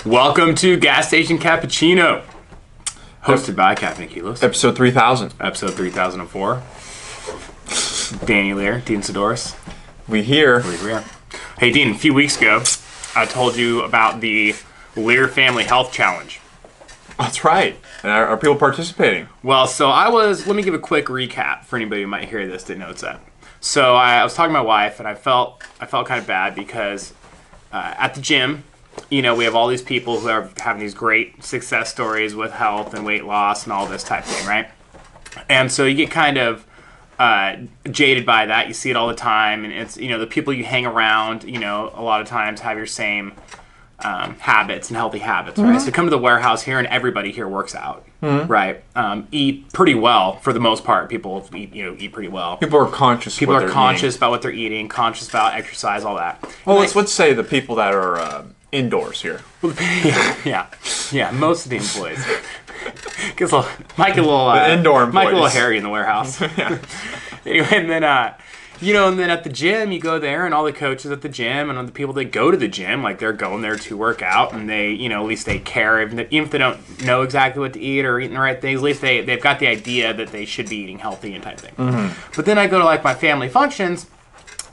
Welcome to Gas Station Cappuccino, hosted by Caffeine Kilos. Episode 3000. Episode 3004. Danny Lear, Dean Sidoris. We here. Hey, Dean, a few weeks ago, I told you about the Lear Family Health Challenge. That's right. And are people participating? Well, let me give a quick recap for anybody who might hear this, didn't know it's that. So I was talking to my wife, and I felt kind of bad because at the gym, you know, we have all these people who are having these great success stories with health and weight loss and all this type of thing, right? And so you get kind of jaded by that. You see it all the time, and it's, you know, the people you hang around, you know, a lot of times have your same habits and healthy habits, right? So come to the warehouse here, and everybody here works out, right? Eat pretty well for the most part. People eat pretty well. People are conscious. People are conscious about what they're eating, conscious about exercise, all that. Well, let's say the people that are indoors here. Yeah. Most of the employees. Might get a little hairy in the warehouse. Yeah. Anyway, and then at the gym, you go there, and all the coaches at the gym and all the people that go to the gym, like, they're going there to work out, and they, you know, at least they care. Even if they don't know exactly what to eat or eating the right things, at least they've got the idea that they should be eating healthy and type thing. But then I go to, like, my family functions,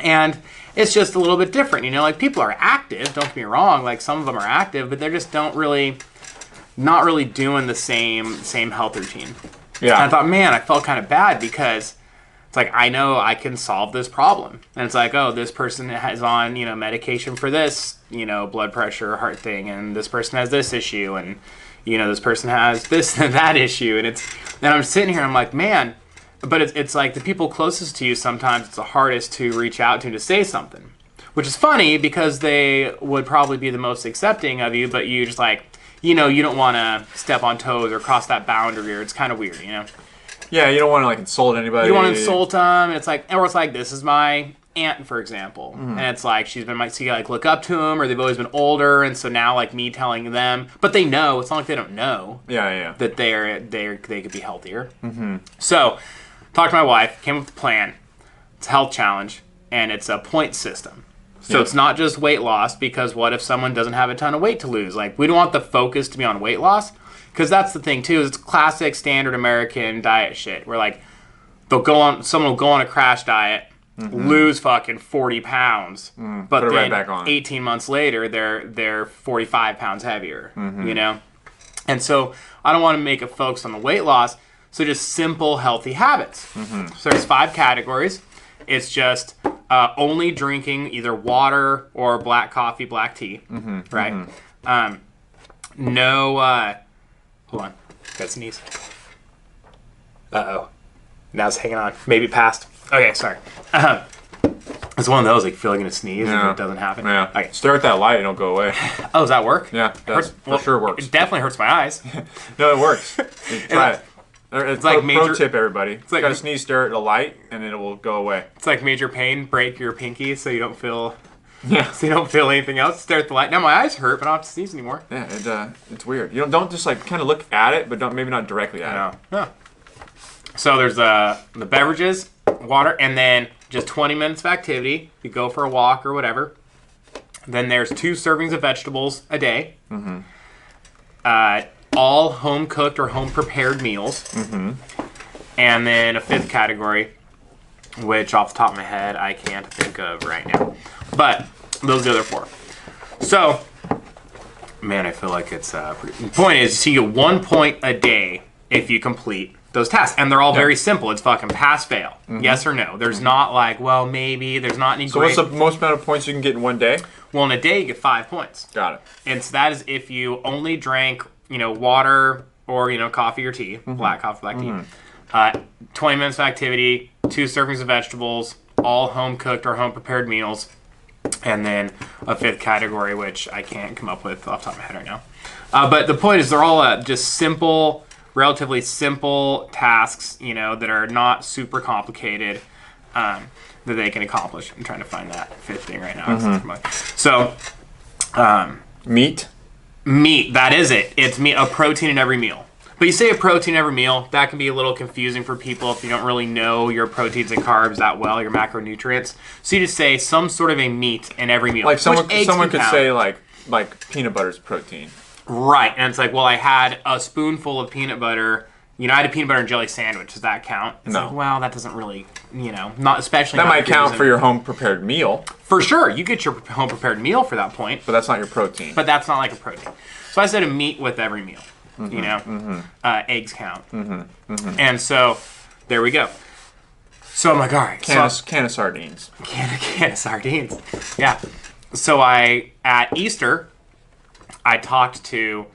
and it's just a little bit different, you know? Like, people are active, don't get me wrong. Like, some of them are active, but they're just not really doing the same health routine. Yeah. And I thought, man, I felt kind of bad because it's like, I know I can solve this problem. And it's like, oh, this person is on, you know, medication for this, you know, blood pressure, heart thing, and this person has this issue, and, you know, this person has this and that issue. And I'm sitting here, and I'm like, man, but it's like the people closest to you, sometimes it's the hardest to reach out to say something, which is funny because they would probably be the most accepting of you, but you just, like, you know, you don't want to step on toes or cross that boundary, or it's kind of weird, you know? Yeah, you don't want to, like, insult anybody. You don't want to insult them, and it's like, this is my aunt, for example, and it's like, she's been, like, look up to them, or they've always been older, and so now, like, me telling them, but they know, it's not like they don't know. Yeah. That they could be healthier. So, talked to my wife, came up with a plan. It's a health challenge, and it's a point system. So It's not just weight loss, because what if someone doesn't have a ton of weight to lose? Like, we don't want the focus to be on weight loss, because that's the thing, too, is it's classic standard American diet shit, where, like, someone will go on a crash diet, lose fucking 40 pounds, but then right back on. 18 months later, they're 45 pounds heavier, you know? And so I don't want to make a focus on the weight loss, so just simple, healthy habits. So there's 5 categories. It's just only drinking either water or black coffee, black tea, right? Hold on. Got to sneeze. Uh-oh. Now it's hanging on. Maybe it passed. Okay, sorry. It's one of those, like, you feel like you're going to sneeze and it doesn't happen. Yeah. Okay. Stare at that light and it'll go away. Oh, does that work? Yeah, it does. For sure works. It definitely hurts my eyes. No, it works. Try it. It's like pro tip, everybody. It's like, you gotta sneeze, stare at the light, and it will go away. It's like major pain. Break your pinky so you don't feel. Yeah. So you don't feel anything else. Stare at the light. Now my eyes hurt, but I don't have to sneeze anymore. Yeah, it's weird. You don't just, like, kind of look at it, but maybe not directly at it. Yeah. So there's the beverages, water, and then just 20 minutes of activity. You go for a walk or whatever. Then there's 2 servings of vegetables a day. All home cooked or home prepared meals. And then a 5th category, which off the top of my head I can't think of right now. But those are the other 4. So, man, I feel like it's the point is, you get 1 point a day if you complete those tasks, and they're all very simple. It's fucking pass fail, yes or no. There's not like, well, maybe. There's not any. So what's the most amount of points you can get in one day? Well, in a day you get 5 points. Got it. And so that is if you only drank, you know, water or, you know, coffee or tea, black coffee, black tea. 20 minutes of activity, 2 servings of vegetables, all home cooked or home prepared meals, and then a 5th category, which I can't come up with off the top of my head right now. But the point is, they're all just simple, relatively simple tasks, you know, that are not super complicated, that they can accomplish. I'm trying to find that 5th thing right now. So, meat. Meat, that is it. It's meat, a protein in every meal. But you say a protein every meal, that can be a little confusing for people if you don't really know your proteins and carbs that well, your macronutrients. So you just say some sort of a meat in every meal. Like someone could say, like, like peanut butter's protein. Right, and it's like, well, I had a spoonful of peanut butter. You know, I had a peanut butter and jelly sandwich. Does that count? It's no. Like, well, that doesn't really, you know, not especially. That might count for your home prepared meal. For sure, you get your home prepared meal for that point. But that's not your protein. But that's not like a protein. So I said a meat with every meal. You know, eggs count. And so there we go. So I'm like, all right, can of sardines. Can of sardines. Yeah. So at Easter, I talked to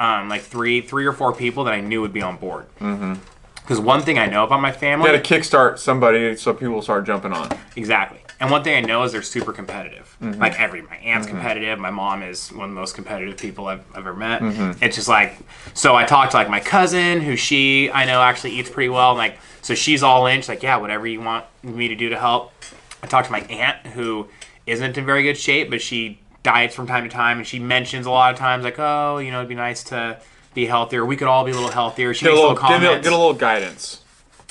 like three or four people that I knew would be on board. Because one thing I know about my family... You got to kickstart somebody so people start jumping on. Exactly. And one thing I know is they're super competitive. Like my aunt's competitive. My mom is one of the most competitive people I've ever met. It's just like... So I talked to like my cousin, who I know actually eats pretty well. Like, so she's all in. She's like, yeah, whatever you want me to do to help. I talked to my aunt, who isn't in very good shape, but she diets from time to time. And she mentions a lot of times like, oh, you know, it'd be nice to be healthier. We could all be a little healthier. She makes little comments. Get a little guidance.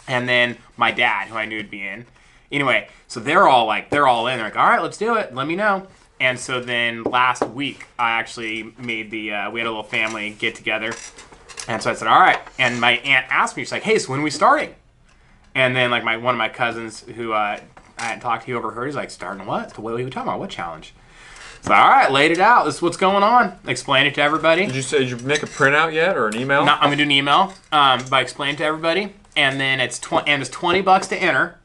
And then my dad, who I knew would be in. Anyway, so they're all in. They're like, all right, let's do it. Let me know. And so then last week, I actually made we had a little family get together. And so I said, all right. And my aunt asked me, she's like, hey, so when are we starting? And then like one of my cousins who I hadn't talked to, overheard, he's like, starting what? What are we talking about? What challenge? So all right, laid it out. This is what's going on. Explain it to everybody. Did you make a printout yet or an email? No, I'm gonna do an email. But explain it to everybody. And then it's $20 to enter.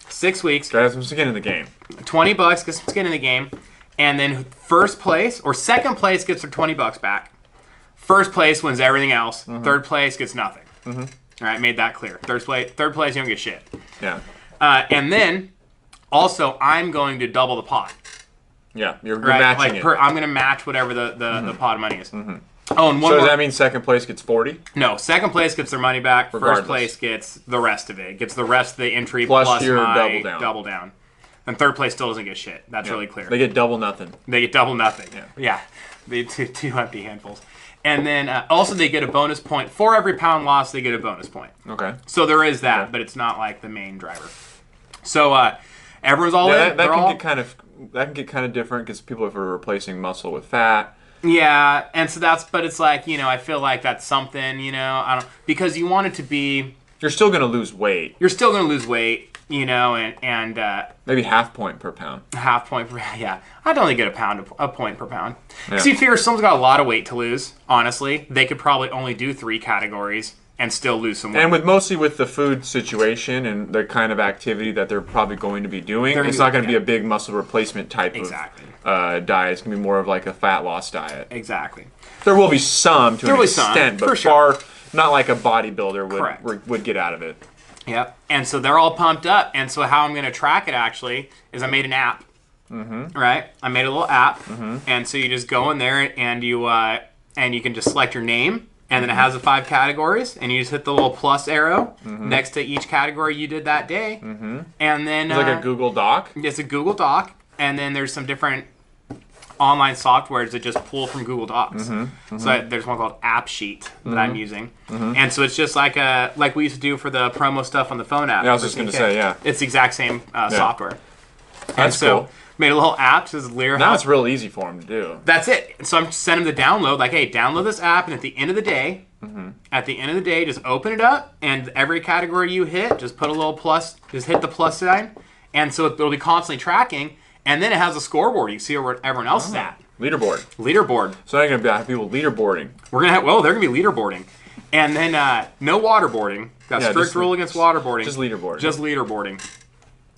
6 weeks. Got some skin in the game. $20, get some skin in the game. And then first place or second place gets their $20 back. First place wins everything else. Third place gets nothing. All right, made that clear. Third place, you don't get shit. Yeah. And then also, I'm going to double the pot. Yeah, you're matching it. I'm going to match whatever the pot of money is. Oh, and does that mean second place gets 40? No, second place gets their money back. Regardless. First place gets the rest of it. Gets the rest of the entry plus your my double down. And third place still doesn't get shit. That's really clear. They get double nothing. Yeah. They two empty handfuls. And then also they get a bonus point. For every pound lost, they get a bonus point. Okay. So there is that, but it's not like the main driver. So everyone's all in. That can get kind of different because people are replacing muscle with fat. Yeah, and so but it's like, you know, I feel like that's something, you know, because you want it to be... You're still going to lose weight. You know, and maybe half point per pound. Yeah. I'd only get a point per pound. Because you figure if someone's got a lot of weight to lose, honestly, they could probably only do 3 categories and still lose some weight. And mostly with the food situation and the kind of activity that they're probably going to be doing, it's not going to be a big muscle replacement type of diet. It's going to be more of like a fat loss diet. Exactly. There will be some to an extent, but far not like a bodybuilder would get out of it. Yep. And so they're all pumped up. And so how I'm going to track it actually is I made an app. Right? I made a little app. And so you just go in there and you can just select your name. And then it has the 5 categories, and you just hit the little plus arrow next to each category you did that day. And then it's like a Google Doc? It's a Google Doc, and then there's some different online softwares that just pull from Google Docs. So there's one called AppSheet that I'm using. And so it's just like we used to do for the promo stuff on the phone app. Yeah, I was just going to say, yeah. It's the exact same software. That's cool. Made a little app, says Lear. Now it's real easy for them to do. That's it. So I'm sending them the download, like, hey, download this app, and at the end of the day, just open it up, and every category you hit, just put a little plus, just hit the plus sign, and so it'll be constantly tracking, and then it has a scoreboard. You can see where everyone else is at. Leaderboard. So I'm going to have people leaderboarding. They're going to be leaderboarding. And then no waterboarding. Got strict rule against waterboarding. Just leaderboarding. Just leaderboarding.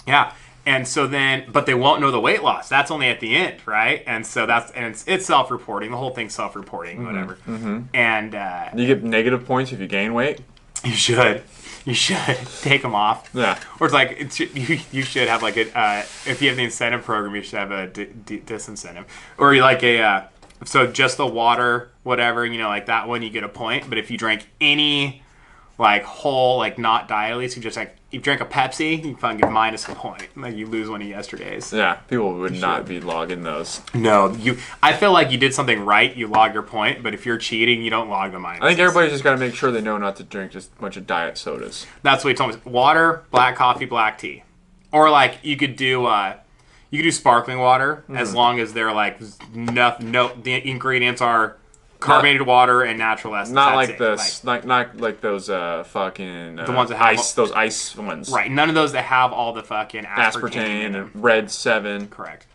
Yeah. And so then, but they won't know the weight loss. That's only at the end, right? And so it's self-reporting. The whole thing's self-reporting, whatever. And you get negative points if you gain weight. You should take them off. Yeah. Or it's like you should have like if you have the incentive program, you should have a disincentive, or you like so just the water, whatever, you know, like that one you get a point. But if you drank any like whole, like not diet, so just like you drink a Pepsi, you fucking get minus a point. Like you lose one of yesterday's. Yeah, people would not be logging those. No, I feel like you did something right, you log your point, but if you're cheating, you don't log the minus. I think everybody's just got to make sure they know not to drink just a bunch of diet sodas. That's what he told me. Water, black coffee, black tea. Or like you could do You can do sparkling water as long as they're like the ingredients are carbonated water and natural essence. Not like this, not like those fucking the ones that have those ice ones. Right, none of those that have all the fucking aspartame and Red 7. Correct.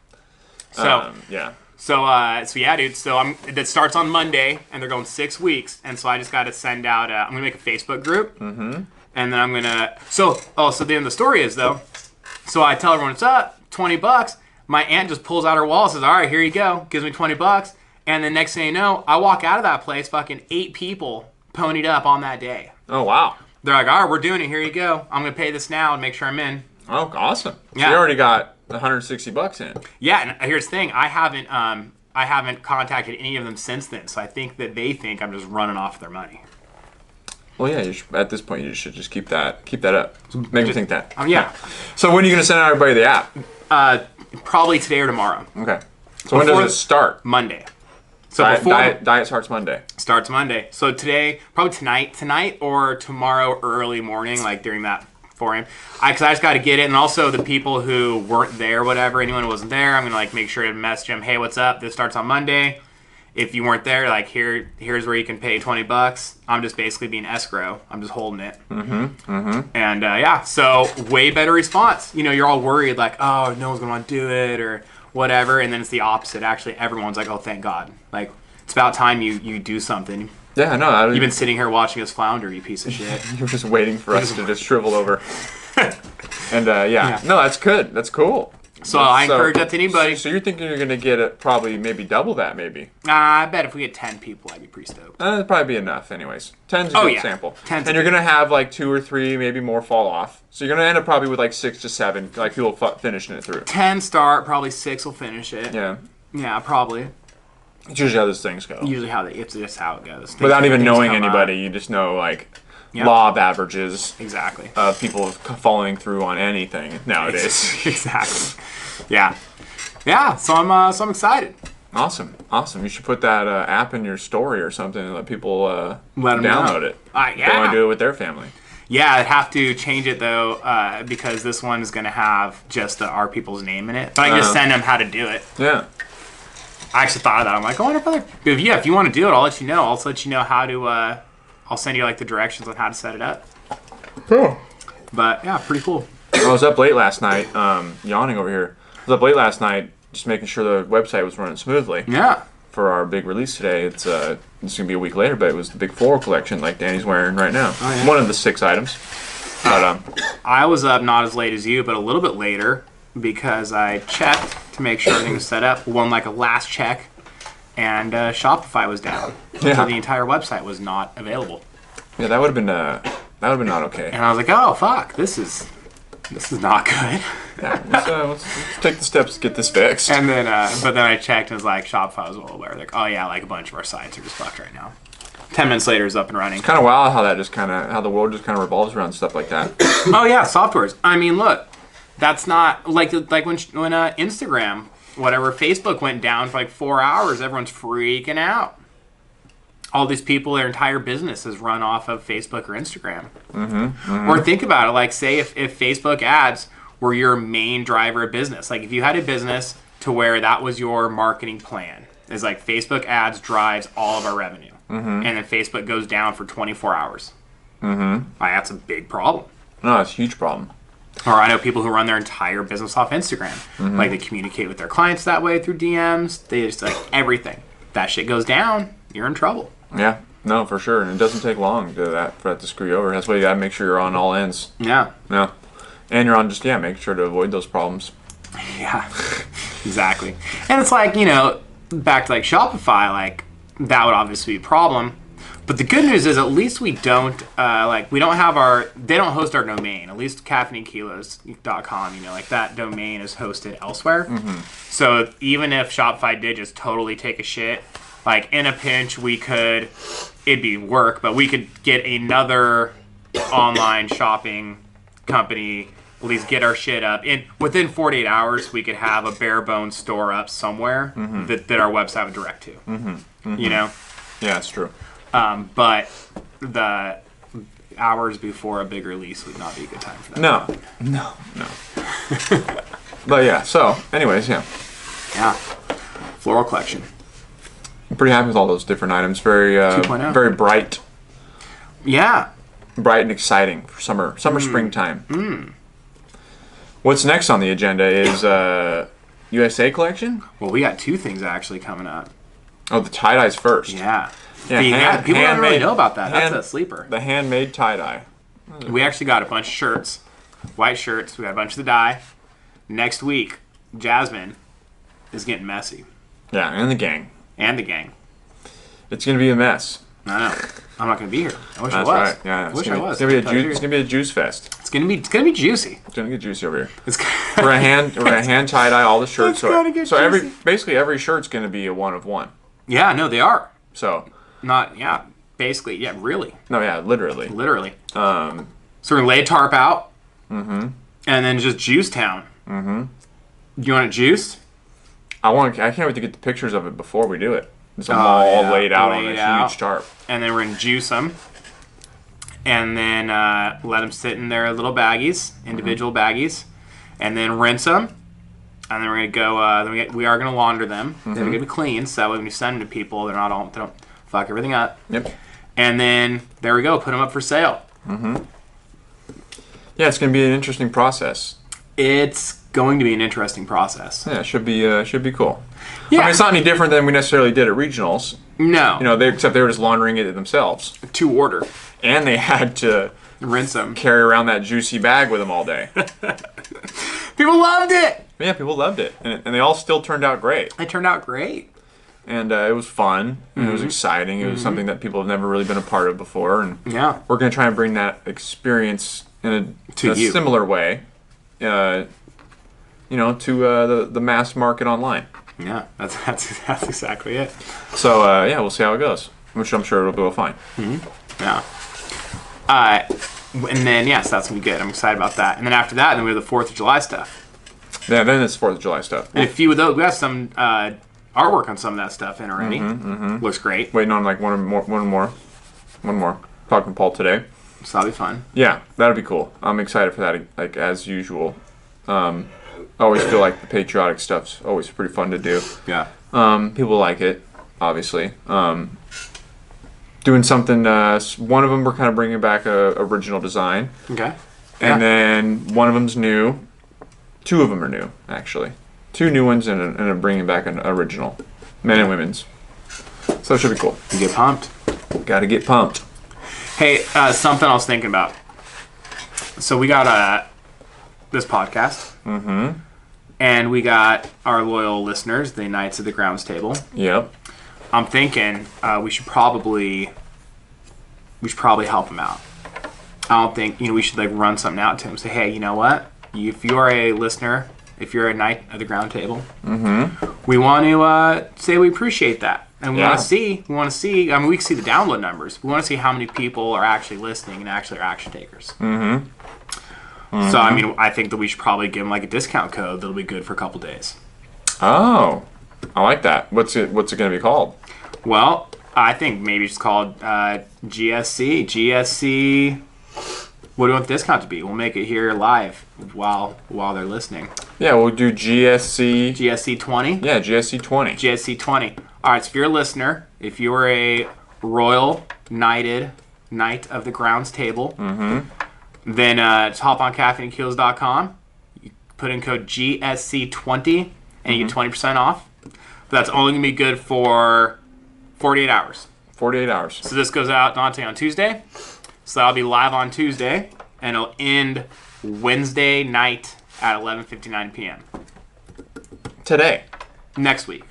So yeah. So yeah, dude. So that starts on Monday, and they're going 6 weeks, and so I just got to send out. I'm gonna make a Facebook group, and then I'm gonna. So the end of the story is though. So I tell everyone it's up, $20. My aunt just pulls out her wallet, says, "All right, here you go," gives me $20, and the next thing you know, I walk out of that place, fucking 8 people ponied up on that day. Oh wow. They're like, "All right, we're doing it. Here you go. I'm gonna pay this now and make sure I'm in." Oh, awesome. So yeah. You already got $160 in. Yeah, and here's the thing: I haven't contacted any of them since then, so I think that they think I'm just running off their money. Well, yeah. At this point, you should just keep that up. Make me think that. Yeah. So when are you gonna send out everybody the app? Probably today or tomorrow. Okay. So when does it start? Monday. So diet starts Monday. Starts Monday. So today, probably tonight or tomorrow early morning, like during that 4 a.m. Because I just got to get it, and also the people who weren't there, whatever, anyone who wasn't there, I'm gonna like make sure to message them. Hey, what's up? This starts on Monday. If you weren't there, like here's where you can pay $20. I'm just basically being escrow. I'm just holding it. And yeah, so way better response. You know, you're all worried like, oh, no one's gonna want to do it or whatever, and then it's the opposite. Actually, everyone's like, oh, thank God. Like it's about time you do something. Yeah, no. You've been sitting here watching us flounder, you piece of shit. You're just waiting for us to just shrivel over. And yeah, no, that's good. That's cool. So I encourage that to anybody. So you're thinking you're gonna get probably maybe double that, maybe? I bet if we get 10 people, I'd be pretty stoked. That'd probably be enough, anyways. 10's a good sample. And you're gonna have like 2 or 3, maybe more fall off. So you're gonna end up probably with like 6 to 7, like people finishing it through. 10 start, probably 6 will finish it. Yeah. Yeah, probably. It's usually how those things go. It's just how it goes. Without even knowing anybody, you just know like law of averages. Exactly. Of people following through on anything nowadays. Exactly. Yeah. Yeah. So I'm excited. Awesome. You should put that app in your story or something and let people let them download it. Yeah. They want to do it with their family. Yeah, I'd have to change it though because this one is going to have just our people's name in it. But I can just send them how to do it. Yeah. I actually thought of that. I'm like, I wonder if you want to do it, I'll let you know. I'll also let you know how to. I'll send you like the directions on how to set it up. Cool. But yeah, pretty cool. I was up late last night, yawning over here. I was up late last night, just making sure the website was running smoothly. Yeah. For our big release today, it's gonna be a week later, but it was the big floral collection like Danny's wearing right now. Oh, yeah. One of the 6 items. But I was up not as late as you, but a little bit later because I checked to make sure everything was set up. One like a last check, and Shopify was down, so the entire website was not available. Yeah, that would have been not okay. And I was like, oh fuck, this is not good. Yeah, let's take the steps to get this fixed. And then, but then I checked and it was like Shopify was well aware. Like, oh yeah, like a bunch of our sites are just fucked right now. 10 minutes later, it's up and running. It's kind of wild how the world just kind of revolves around stuff like that. Oh yeah, softwares. I mean, look, that's not like when Instagram, whatever, Facebook went down for like 4 hours. Everyone's freaking out. All these people, their entire business is run off of Facebook or Instagram. Or think about it, like say if Facebook ads were your main driver of business. Like if you had a business to where that was your marketing plan, is like Facebook ads drives all of our revenue. And then Facebook goes down for 24 hours. Like, that's a big problem. No, it's a huge problem. Or I know people who run their entire business off Instagram. Like they communicate with their clients that way through DMs. They just like everything. That shit goes down, you're in trouble. Yeah, no, for sure. And it doesn't take long for that to screw you over. That's why you gotta make sure you're on all ends. Yeah. Yeah. And you're on just, make sure to avoid those problems. Yeah, exactly. And it's like, back to like Shopify, like that would obviously be a problem. But the good news is at least we don't, they don't host our domain. At least caffeinekilos.com, like that domain is hosted elsewhere. So even if Shopify did just totally take a shit, like in a pinch, it'd be work, but we could get another online shopping company, at least get our shit up. Within 48 hours, we could have a bare bones store up somewhere that our website would direct to. Yeah, it's true. But the hours before a big release would not be a good time for that. No. But yeah, so anyways, yeah. Yeah. Floral collection. I'm pretty happy with all those different items. Very very bright. Yeah. Bright and exciting for summer, springtime. What's next on the agenda is USA collection? Well, we got two things actually coming up. Oh, the tie-dyes first. Yeah. People don't really know about that. That's a sleeper. The handmade tie-dye. We actually got a bunch of shirts. White shirts. We got a bunch of the dye. Next week, Jasmine is getting messy. Yeah, and the gang. It's going to be a mess. I know. I'm not going to be here. I wish That's I was. right. Yeah, I wish I was. It's gonna be a juice fest. It's gonna be juicy. It's gonna get juicy over here. We're gonna hand tie dye all the shirts. So every shirt's gonna be a one of one. Yeah, no, they are. So basically, really. No, yeah, literally. So we're gonna lay a tarp out. And then just juice town. You want it juiced? I can't wait to get the pictures of it before we do it. It's all laid out on a huge tarp. And then we're going to juice them. And then let them sit in their little baggies, individual baggies. And then rinse them. And then we're going to go, we are going to launder them. They're going to be clean, so that way when you send them to people, they don't fuck everything up. Yep. And then, there we go, put them up for sale. Yeah, it's going to be an interesting process. It's going to be an interesting process. Yeah, it should be cool. Yeah. I mean, it's not any different than we necessarily did at regionals. No. Except they were just laundering it themselves. To order. And they had to rinse them. Carry around that juicy bag with them all day. People loved it. Yeah, people loved it. And they all still turned out great. It turned out great. And it was fun. And it was exciting. It was something that people have never really been a part of before. And we're going to try and bring that experience in a similar way, to the mass market online. Yeah, that's exactly it. So we'll see how it goes, which I'm sure it'll go fine. Yeah. And then so that's gonna be good. I'm excited about that. And then after that, then we have the 4th of July stuff. Yeah, then it's 4th of July stuff. And a few of those, we have some artwork on some of that stuff in already. Looks great. Waiting on like one more. Talking to Paul today. So that'll be fun. Yeah, that'll be cool. I'm excited for that. Like as usual. I always feel like the patriotic stuff's always pretty fun to do. Yeah. People like it, obviously. Doing something, one of them we're kind of bringing back a original design. Okay. And then one of them's new. 2 of them are new, actually. 2 new ones and bringing back an original. Men and women's. So it should be cool. You get pumped. Gotta get pumped. Hey, something I was thinking about. So we got this podcast. And we got our loyal listeners, the Knights of the Grounds Table. Yep. I'm thinking we should probably help them out. I don't think we should run something out to them. Say, hey, you know what? If you're a listener, if you're a Knight of the Ground Table, we want to say we appreciate that, and we want to see. I mean, we can see the download numbers. We want to see how many people are actually listening and actually are action takers. So, I mean, I think that we should probably give them a discount code that'll be good for a couple days. Oh, I like that. What's it going to be called? Well, I think maybe it's called GSC. GSC. What do you want the discount to be? We'll make it here live while they're listening. Yeah, we'll do GSC. GSC 20? Yeah, GSC 20. GSC 20. All right, so if you're a listener, if you're a Royal Knight of the Grounds Table, then just hop on caffeineandkilos.com. You put in code GSC20 and you get 20% off. But that's only going to be good for 48 hours. 48 hours. So this goes out, Dante, on Tuesday. So that'll be live on Tuesday, and it'll end Wednesday night at 11:59 p.m. Today. Next week.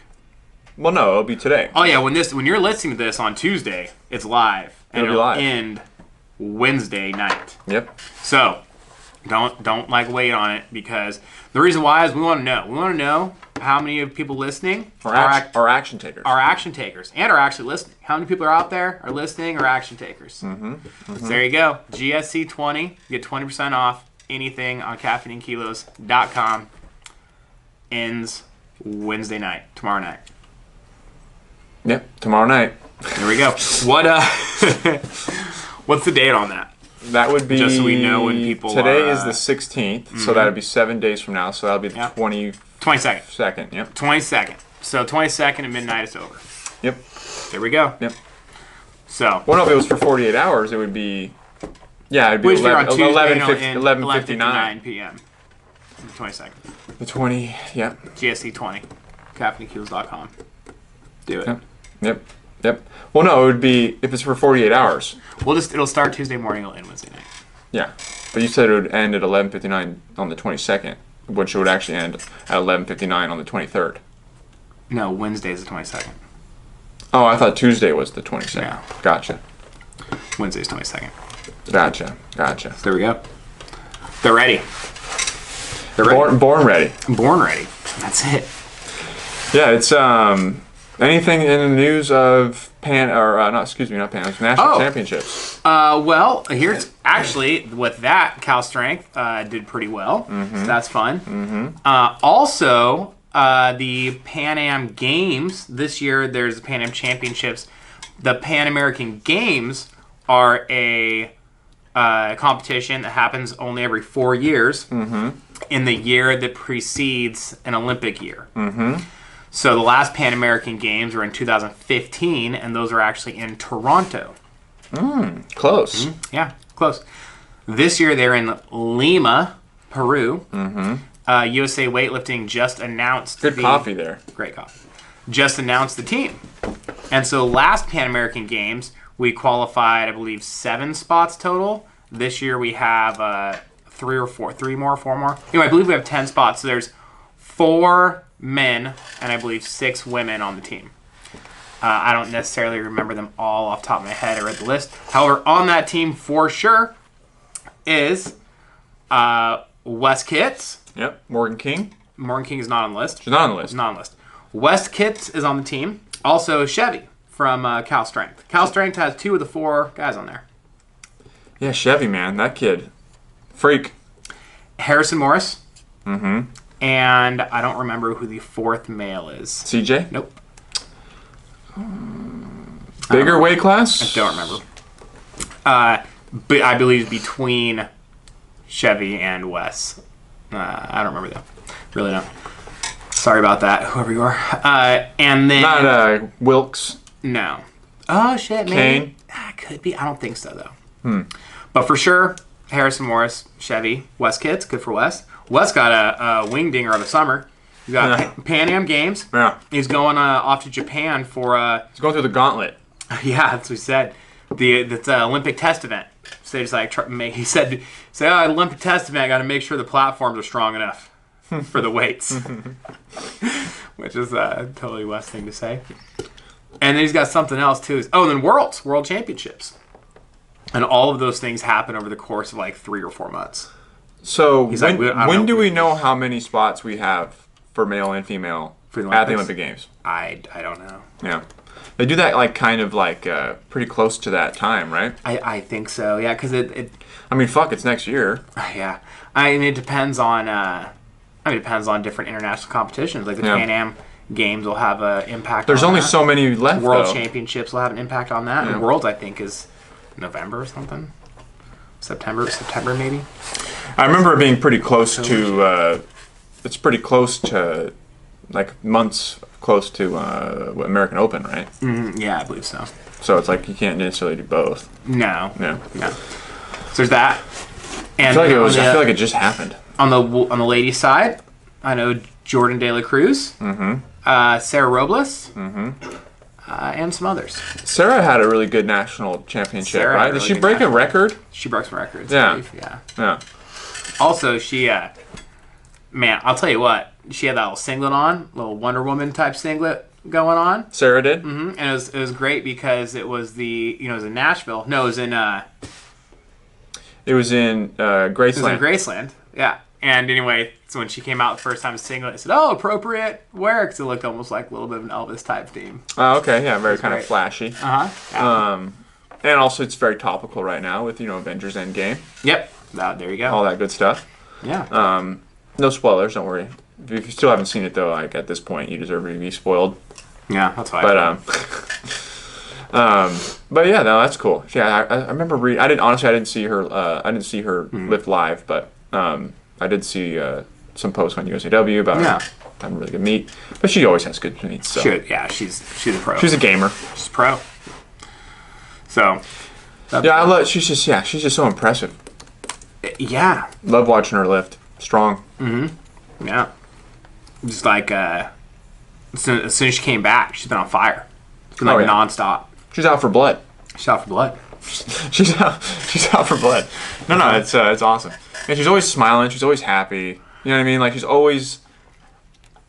Well, no, it'll be today. Oh yeah, when you're listening to this on Tuesday, it's live, and it'll end Wednesday night. Yep. So don't wait on it, because the reason why is we want to know. We want to know how many of people listening are action takers. Are action takers and are actually listening. How many people are out there are listening or action takers? So there you go. GSC 20. Get 20% off anything on caffeineandkilos.com. Ends Wednesday night. Tomorrow night. Yep. Tomorrow night. There we go. What's the date on that? That would be... Just so we know when people Today is the 16th, so that would be 7 days from now, so that would be the 22nd. Second, yep. 22nd. So 22nd at midnight is over. Yep. There we go. Yep. So... Well, no, if it was for 48 hours, it would be... Yeah, it'd be 11:59 p.m. The 22nd. The 20, yep. GST 20. CaffeineCues.com. Do it. Yep. Well, no, it would be if it's for 48 hours. It'll start Tuesday morning, it'll end Wednesday night. Yeah. But you said it would end at 11:59 on the 22nd, which it would actually end at 11:59 on the 23rd. No, Wednesday is the 22nd. Oh, I thought Tuesday was the 22nd. Yeah. Gotcha. Wednesday's 22nd. Gotcha. So there we go. They're ready. They're ready. Born ready. Born ready. That's it. Yeah, it's anything in the news of national championships. Well, here's actually with that, Cal Strength did pretty well. Mm-hmm. So that's fun. Mm-hmm. Also, the Pan Am Games this year. There's the Pan Am Championships. The Pan American Games are a competition that happens only every 4 years. Mm-hmm. In the year that precedes an Olympic year. Mm-hmm. So the last Pan American Games were in 2015, and those are actually in Toronto. Close. Mm-hmm. Yeah, close. This year they're in Lima, Peru. Mm-hmm. USA Weightlifting just announced Good coffee there. Great coffee. Just announced the team. And so last Pan American Games, we qualified, I believe, 7 spots total. This year we have... 4 more. Anyway, I believe we have 10 spots. So there's 4 men and I believe 6 women on the team. I don't necessarily remember them all off the top of my head. I read the list. However, on that team for sure is Wes Kitts. Yep. Morgan King. Morgan King is not on the list. She's not on the list. Not on the list. Wes Kitts is on the team. Also Chevy from Cal Strength. Cal Strength has 2 of the 4 guys on there. Yeah, Chevy, man. That kid. Freak. Harrison Morris. Mm-hmm. And I don't remember who the 4th male is. CJ? Nope. Bigger weight class? I don't remember. But I believe between Chevy and Wes. I don't remember though. Really don't. Sorry about that, whoever you are. And then... Not Wilkes. No. Oh, shit, maybe. Could be. I don't think so, though. But for sure... Harrison Morris, Chevy, Wes Kitts, good for Wes. Wes got a wing dinger of the summer. He's got Pan Am Games. Yeah. He's going off to Japan for... He's going through the gauntlet. Yeah, that's what he said. That's an Olympic test event. So he's like, he said, Olympic test event, got to make sure the platforms are strong enough for the weights. Which is a totally Wes thing to say. And then he's got something else, too. And then World Championships. And all of those things happen over the course of like 3 or 4 months. So when do we know how many spots we have for male and female at the Olympic Games? I don't know. Yeah. They do that like kind of like pretty close to that time, right? I think so, yeah, because it... I mean, fuck, it's next year. Yeah. I mean, it depends on... it depends on different international competitions. Like the Pan Am Games will have an impact There's on only that. so many left, World Championships will have an impact on that. Yeah. And Worlds, I think, is... November or something? September maybe? I remember it being pretty close to, it's pretty close to, like months close to American Open, right? Mm-hmm. Yeah, I believe so. So it's like you can't necessarily do both. No. No. So there's that. And I feel like it just happened. On the ladies' side, I know Jordan De La Cruz, Sarah Robles, and some others. Sarah had a really good national championship, right? Did she break a record? She broke some records. Yeah. Yeah. Also, she, man, I'll tell you what. She had that little singlet on, little Wonder Woman type singlet going on. Sarah did? Mm-hmm. And it was great because it was it was in Nashville. No, it was in... It was in Graceland. It was in Graceland, yeah. And anyway, so when she came out the first time singlet, I said, "Oh, appropriate wear," because it looked almost like a little bit of an Elvis type theme. Oh, okay, yeah, very kind of flashy. Yeah. And also, it's very topical right now with Avengers Endgame. Yep, there you go. All that good stuff. Yeah. No spoilers, don't worry. If you still haven't seen it though, like at this point, you deserve to be spoiled. Yeah, that's fine. But But yeah, no, that's cool. Yeah, I remember reading. I didn't see her. I didn't see her lift live, but I did see some posts on USAW about her having really good meat. But she always has good meat. So she's a pro. She's a gamer. She's a pro. So she's just so impressive. Yeah. Love watching her lift. Strong. Mm-hmm. Yeah. Just like as soon as she came back, she's been on fire. It's been nonstop. She's out for blood. She's out for blood. she's out for blood. No, it's awesome. And she's always smiling. She's always happy. You know what I mean? Like she's always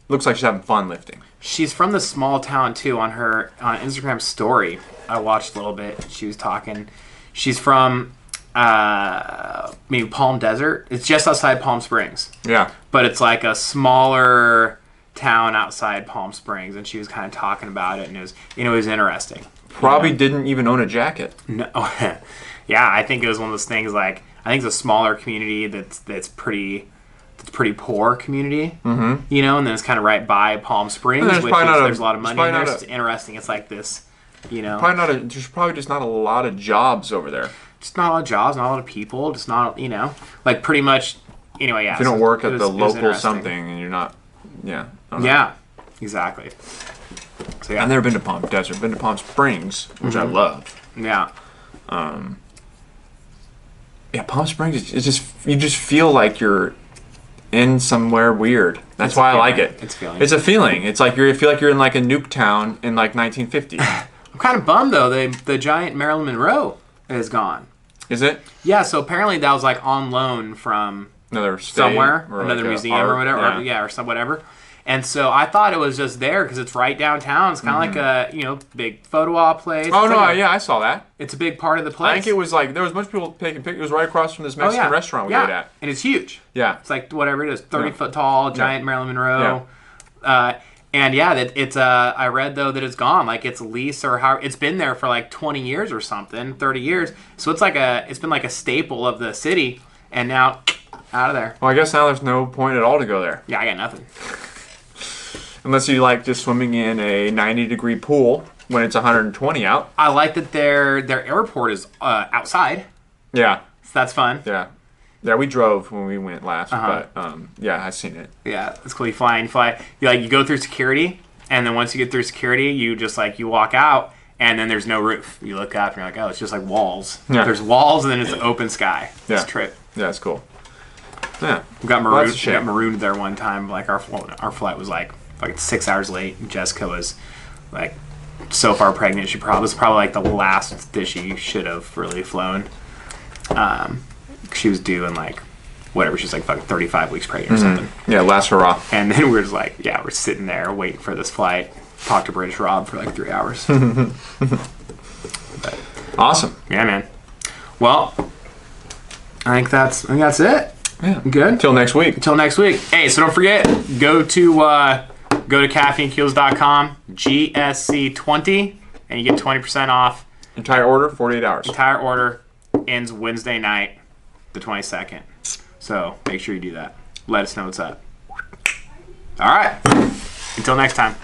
looks like she's having fun lifting. She's from the small town too. On her Instagram story, I watched a little bit. She was talking. She's from maybe Palm Desert. It's just outside Palm Springs. Yeah. But it's like a smaller town outside Palm Springs, and she was kind of talking about it, and it was interesting. Probably didn't even own a jacket. No. Yeah, I think it was one of those things like I think it's a smaller community that's pretty poor community. Mm-hmm. And then it's kind of right by Palm Springs, which there's a lot of money in there. So it's interesting. It's like this, There's probably just not a lot of jobs over there. Just not a lot of jobs, not a lot of people, just not, like pretty much, anyway, yeah. If you don't work at the local something and you're not, Yeah, exactly. So yeah. I've never been to Palm Desert, been to Palm Springs, which I love. Yeah. Palm Springs, you just feel like you're in somewhere weird. That's why I like it. It's a feeling. It's like you feel like you're in like a nuke town in like 1950. I'm kind of bummed though. The giant Marilyn Monroe is gone. Is it? Yeah. So apparently that was like on loan from another museum or whatever, or whatever. And so I thought it was just there because it's right downtown. It's kind of like a big photo op place. Oh no, I saw that. It's a big part of the place. I think it was like there was a bunch of people taking pictures. It was right across from this Mexican restaurant we ate at. And it's huge. Yeah, it's like whatever it is, 30-foot tall, giant Marilyn Monroe. Yeah. It's I read though that it's gone. Like it's leased or how it's been there for like 20 years or something, 30 years. So it's been like a staple of the city, and now out of there. Well, I guess now there's no point at all to go there. Yeah, I got nothing. Unless you like just swimming in a 90-degree pool when it's 120 out. I like that their airport is outside. Yeah. So that's fun. Yeah. Yeah, we drove when we went last, but I've seen it. Yeah, it's cool. You fly. You go through security, and then once you get through security, you just you walk out, and then there's no roof. You look up, and you're like, oh, it's just like walls. Yeah. There's walls, and then it's open sky. Yeah. It's a trip. Yeah, it's cool. Yeah. We got marooned. We got marooned there one time. Like our flight was like 6 hours late. And Jessica was like so far pregnant. It was probably like the last that she should have really flown. She was due in like whatever. She's like fucking 35 weeks pregnant or something. Yeah, last hurrah. And then we're just like, we're sitting there waiting for this flight. Talked to British Rob for like 3 hours. Awesome. Yeah, man. Well, I think that's it. Yeah. Good. Until next week. Hey, so don't forget, go to caffeinekeels.com, GSC20, and you get 20% off. Entire order, 48 hours. Entire order ends Wednesday night, the 22nd. So make sure you do that. Let us know what's up. All right. Until next time.